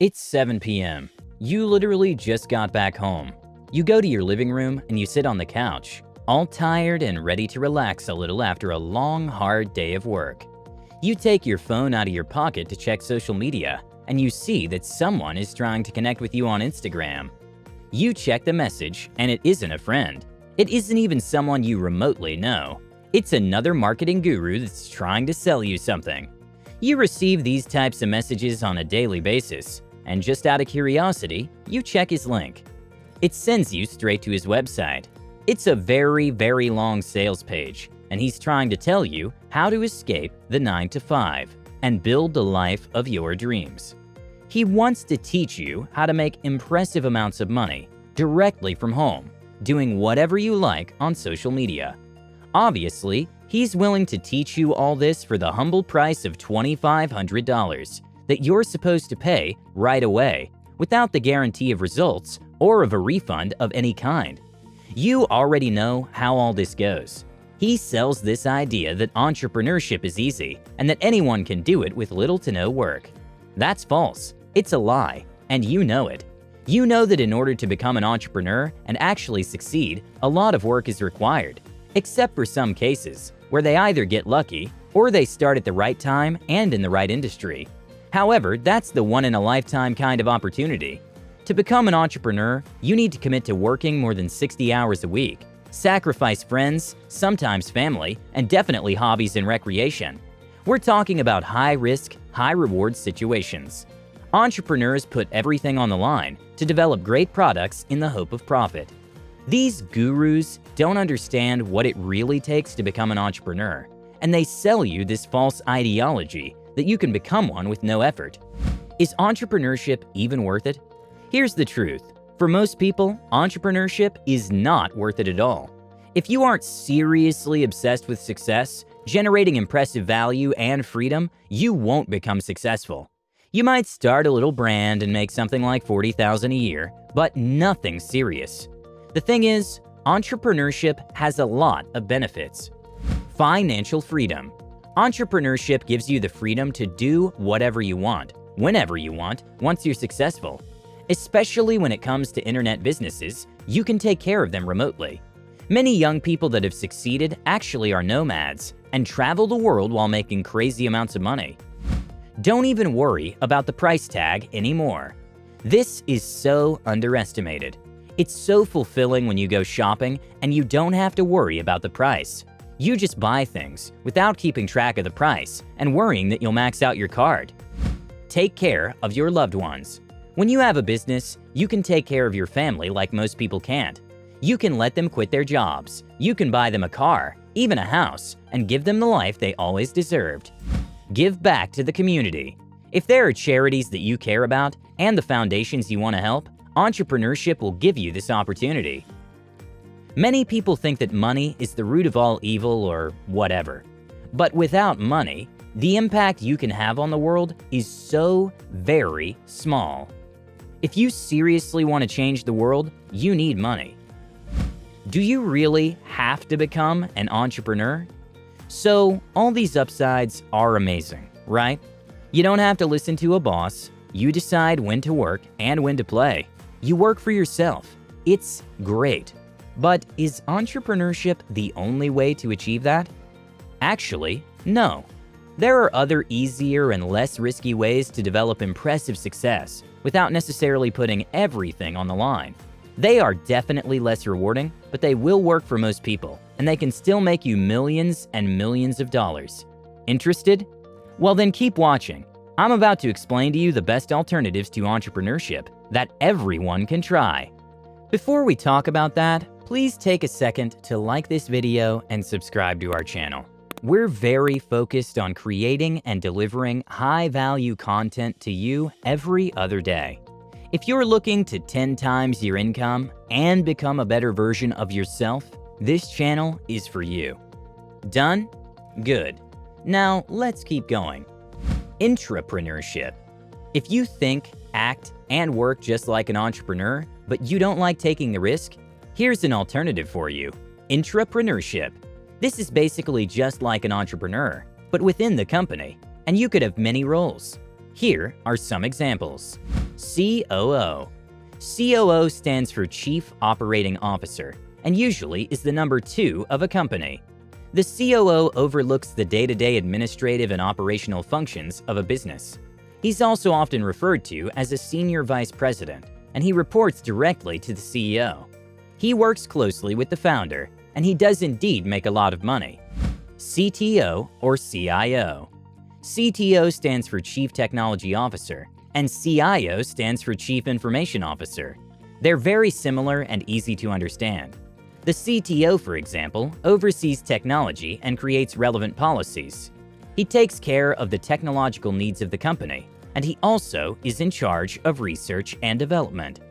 It's 7 p.m. You literally just got back home. You go to your living room and you sit on the couch, all tired and ready to relax a little after a long, hard day of work. You take your phone out of your pocket to check social media, and you see that someone is trying to connect with you on Instagram. You check the message, and it isn't a friend. It isn't even someone you remotely know. It's another marketing guru that's trying to sell you something. You receive these types of messages on a daily basis, and just out of curiosity, you check his link. It sends you straight to his website. It's a very, very long sales page, and he's trying to tell you how to escape the 9-to-5 and build the life of your dreams. He wants to teach you how to make impressive amounts of money directly from home, doing whatever you like on social media. Obviously, he's willing to teach you all this for the humble price of $2,500 that you're supposed to pay right away, without the guarantee of results or of a refund of any kind. You already know how all this goes. He sells this idea that entrepreneurship is easy and that anyone can do it with little to no work. That's false. It's a lie, and you know it. You know that in order to become an entrepreneur and actually succeed, a lot of work is required, except for some cases where they either get lucky or they start at the right time and in the right industry. However, that's the one-in-a-lifetime kind of opportunity. To become an entrepreneur, you need to commit to working more than 60 hours a week, sacrifice friends, sometimes family, and definitely hobbies and recreation. We're talking about high-risk, high-reward situations. Entrepreneurs put everything on the line to develop great products in the hope of profit. These gurus don't understand what it really takes to become an entrepreneur, and they sell you this false ideology that you can become one with no effort. Is entrepreneurship even worth it? Here's the truth. For most people, entrepreneurship is not worth it at all. If you aren't seriously obsessed with success, generating impressive value and freedom, you won't become successful. You might start a little brand and make something like $40,000 a year, but nothing serious. The thing is, entrepreneurship has a lot of benefits. Financial freedom. Entrepreneurship gives you the freedom to do whatever you want, whenever you want, once you're successful. Especially when it comes to internet businesses, you can take care of them remotely. Many young people that have succeeded actually are nomads and travel the world while making crazy amounts of money. Don't even worry about the price tag anymore. This is so underestimated. It's so fulfilling when you go shopping and you don't have to worry about the price. You just buy things without keeping track of the price and worrying that you'll max out your card. Take care of your loved ones. When you have a business, you can take care of your family like most people can't. You can let them quit their jobs. You can buy them a car, even a house, and give them the life they always deserved. Give back to the community. If there are charities that you care about and the foundations you want to help, entrepreneurship will give you this opportunity. Many people think that money is the root of all evil or whatever. But without money, the impact you can have on the world is so very small. If you seriously want to change the world, you need money. Do you really have to become an entrepreneur? So, all these upsides are amazing, right? You don't have to listen to a boss. You decide when to work and when to play. You work for yourself. It's great. But is entrepreneurship the only way to achieve that? Actually, no. There are other easier and less risky ways to develop impressive success without necessarily putting everything on the line. They are definitely less rewarding, but they will work for most people, and they can still make you millions and millions of dollars. Interested? Well then keep watching. I'm about to explain to you the best alternatives to entrepreneurship that everyone can try. Before we talk about that, please take a second to like this video and subscribe to our channel. We're very focused on creating and delivering high-value content to you every other day. If you're looking to 10 times your income and become a better version of yourself, this channel is for you. Done? Good. Now let's keep going. Intrapreneurship. If you think, act, and work just like an entrepreneur, but you don't like taking the risk, here's an alternative for you. Intrapreneurship. This is basically just like an entrepreneur, but within the company, and you could have many roles. Here are some examples. COO. COO stands for Chief Operating Officer and usually is the number 2 of a company. The COO overlooks the day-to-day administrative and operational functions of a business. He's also often referred to as a senior vice president, and he reports directly to the CEO. He works closely with the founder, and he does indeed make a lot of money. CTO or CIO. CTO stands for Chief Technology Officer, and CIO stands for Chief Information Officer. They're very similar and easy to understand. The CTO, for example, oversees technology and creates relevant policies. He takes care of the technological needs of the company, and he also is in charge of research and development.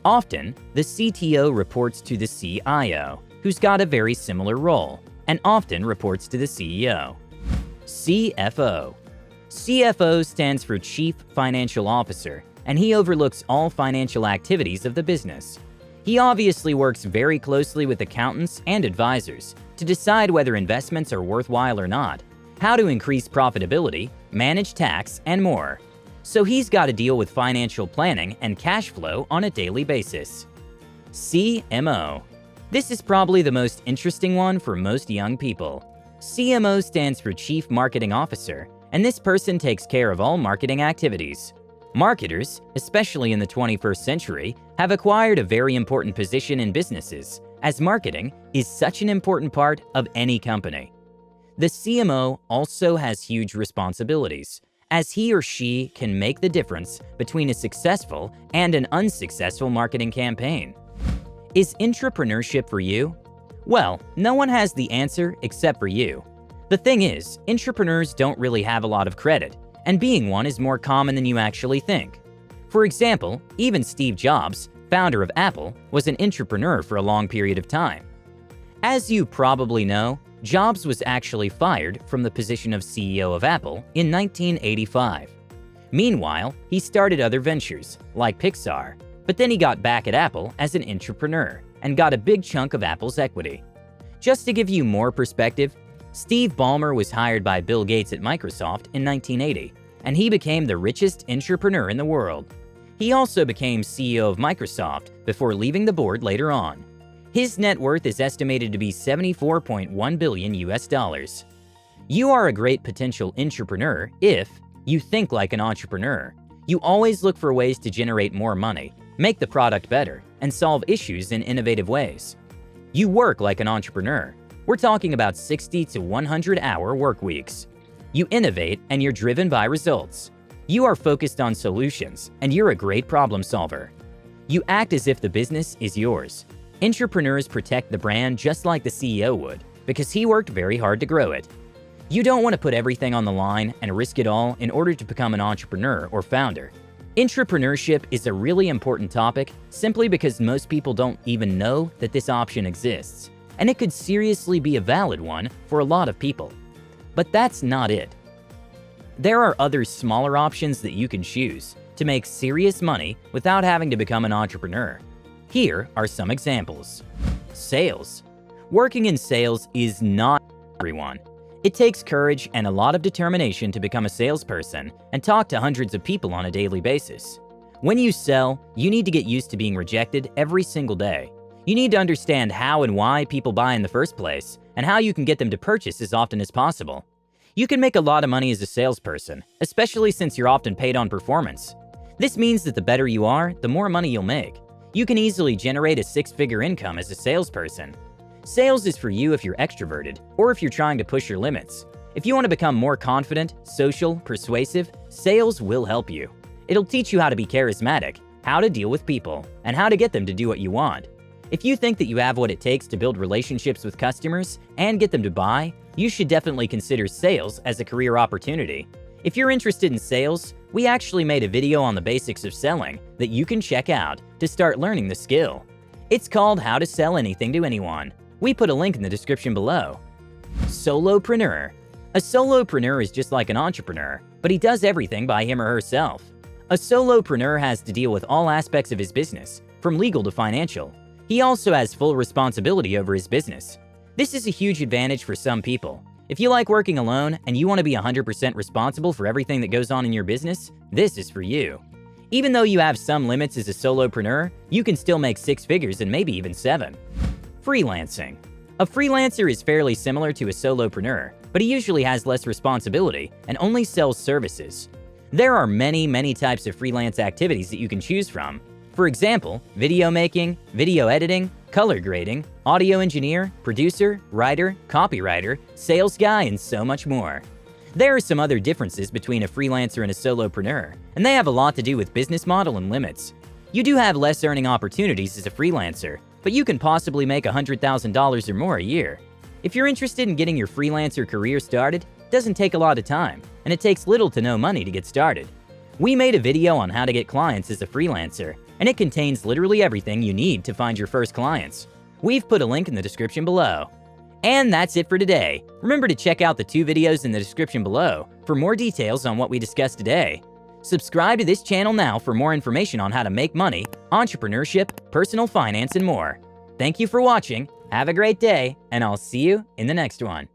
Often, the CTO reports to the CIO, who's got a very similar role, and often reports to the CEO. CFO. CFO stands for Chief Financial Officer, and he overlooks all financial activities of the business. He obviously works very closely with accountants and advisors to decide whether investments are worthwhile or not, how to increase profitability, manage tax, and more. So he's got to deal with financial planning and cash flow on a daily basis. CMO. This is probably the most interesting one for most young people. CMO stands for Chief Marketing Officer, and this person takes care of all marketing activities. Marketers, especially in the 21st century, have acquired a very important position in businesses, as marketing is such an important part of any company. The CMO also has huge responsibilities, as he or she can make the difference between a successful and an unsuccessful marketing campaign. Is intrapreneurship for you? Well, no one has the answer except for you. The thing is, intrapreneurs don't really have a lot of credit, and being one is more common than you actually think. For example, even Steve Jobs, founder of Apple, was an intrapreneur for a long period of time. As you probably know, Jobs was actually fired from the position of CEO of Apple in 1985. Meanwhile, he started other ventures, like Pixar, but then he got back at Apple as an intrapreneur and got a big chunk of Apple's equity. Just to give you more perspective, Steve Ballmer was hired by Bill Gates at Microsoft in 1980, and he became the richest intrapreneur in the world. He also became CEO of Microsoft before leaving the board later on. His net worth is estimated to be $74.1 billion US. You are a great potential intrapreneur if you think like an entrepreneur. You always look for ways to generate more money, make the product better, and solve issues in innovative ways. You work like an entrepreneur. We're talking about 60 to 100-hour work weeks. You innovate and you're driven by results. You are focused on solutions and you're a great problem solver. You act as if the business is yours. Intrapreneurs protect the brand just like the CEO would, because he worked very hard to grow it. You don't want to put everything on the line and risk it all in order to become an entrepreneur or founder. Intrapreneurship is a really important topic simply because most people don't even know that this option exists, and it could seriously be a valid one for a lot of people. But that's not it. There are other smaller options that you can choose to make serious money without having to become an entrepreneur. Here are some examples. Sales. Working in sales is not for everyone. It takes courage and a lot of determination to become a salesperson and talk to hundreds of people on a daily basis. When you sell, you need to get used to being rejected every single day. You need to understand how and why people buy in the first place, and how you can get them to purchase as often as possible. You can make a lot of money as a salesperson, especially since you're often paid on performance. This means that the better you are, the more money you'll make. You can easily generate a six-figure income as a salesperson. Sales is for you if you're extroverted, or if you're trying to push your limits. If you want to become more confident, social, persuasive, sales will help you. It'll teach you how to be charismatic, how to deal with people, and how to get them to do what you want. If you think that you have what it takes to build relationships with customers and get them to buy, you should definitely consider sales as a career opportunity. If you're interested in sales, we actually made a video on the basics of selling that you can check out to start learning the skill. It's called How to Sell Anything to Anyone. We put a link in the description below. Solopreneur. A solopreneur is just like an entrepreneur, but he does everything by him or herself. A solopreneur has to deal with all aspects of his business, from legal to financial. He also has full responsibility over his business. This is a huge advantage for some people. If you like working alone and you want to be 100% responsible for everything that goes on in your business, this is for you. Even though you have some limits as a solopreneur, you can still make 6 figures and maybe even 7. Freelancing. A freelancer is fairly similar to a solopreneur, but he usually has less responsibility and only sells services. There are many types of freelance activities that you can choose from. For example, video making, video editing, color grading, audio engineer, producer, writer, copywriter, sales guy, and so much more. There are some other differences between a freelancer and a solopreneur, and they have a lot to do with business model and limits. You do have less earning opportunities as a freelancer, but you can possibly make $100,000 or more a year. If you're interested in getting your freelancer career started, it doesn't take a lot of time, and it takes little to no money to get started. We made a video on how to get clients as a freelancer, and it contains literally everything you need to find your first clients. We've put a link in the description below. And that's it for today. Remember to check out the 2 videos in the description below for more details on what we discussed today. Subscribe to this channel now for more information on how to make money, entrepreneurship, personal finance, and more. Thank you for watching, have a great day, and I'll see you in the next one.